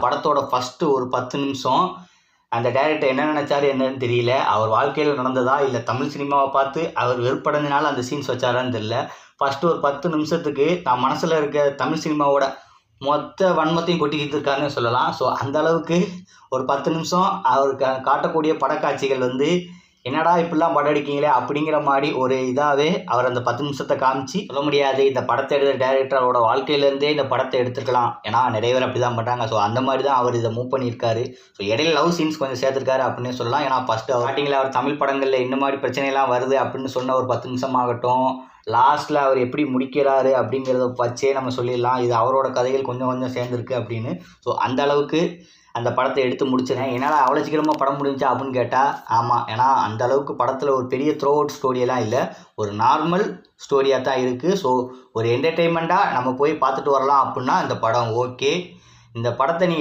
படத்தோட ஃபஸ்ட்டு ஒரு 10 நிமிஷம் அந்த டைரக்டர் என்ன நினச்சாரு என்னன்னு தெரியல. அவர் வாழ்க்கையில் நடந்ததா இல்லை தமிழ் சினிமாவை பார்த்து அவர் வெறுப்படைஞ்சனால அந்த சீன்ஸ் வச்சாரான்னு தெரியல. ஃபஸ்ட்டு ஒரு 10 நிமிஷத்துக்கு நான் மனசில் இருக்க தமிழ் சினிமாவோட மொத்த வன்மத்தையும் கொட்டிக்கிட்டு இருக்காருன்னு சொல்லலாம். ஸோ அந்த அளவுக்கு ஒரு 10 நிமிஷம் அவர் காட்டக்கூடிய படக்காட்சிகள் என்னடா இப்படிலாம் படம் அடிக்கீங்களே அப்படிங்கிற மாதிரி ஒரு இதாகவே அவர் அந்த 10 நிமிஷத்தை காமிச்சு சொல்ல முடியாது. இந்த படத்தை எடுத்த டைரக்டரோட வாழ்க்கையிலேருந்தே இந்த படத்தை எடுத்துருக்கலாம். ஏன்னா நிறைய பேர் அப்படி தான் பண்ணுறாங்க. ஸோ அந்த மாதிரி தான் அவர் இதை மூவ் பண்ணியிருக்காரு. ஸோ இடையில லவ் சீன்ஸ் கொஞ்சம் சேர்த்துருக்காரு அப்படின்னு சொல்லலாம். ஏன்னா ஃபஸ்ட்டு ஸ்டார்டிங்கில் அவர் தமிழ் படங்களில் இந்த மாதிரி பிரச்சனைலாம் வருது அப்படின்னு சொன்ன ஒரு 10 நிமிஷம் ஆகட்டும், லாஸ்ட்டில் அவர் எப்படி முடிக்கிறாரு அப்படிங்கிறத வச்சே நம்ம சொல்லிடலாம் இது அவரோட கதைகள் கொஞ்சம் கொஞ்சம் சேர்ந்துருக்கு அப்படின்னு. ஸோ அந்த அளவுக்கு அந்த படத்தை எடுத்து முடிச்சிடறேன். என்னால் அவ்வளோ சீக்கிரமாக படம் முடிஞ்சா அப்படின்னு கேட்டால் ஆமாம். ஏன்னா அந்த அளவுக்கு படத்தில் ஒரு பெரிய த்ரோ அவுட் ஸ்டோரியெல்லாம் இல்லை, ஒரு நார்மல் ஸ்டோரியாக தான் இருக்குது. ஸோ ஒரு என்டர்டெயின்மெண்ட்டாக நம்ம போய் பார்த்துட்டு வரலாம் அப்படின்னா இந்த படம் ஓகே. இந்த படத்தை நீ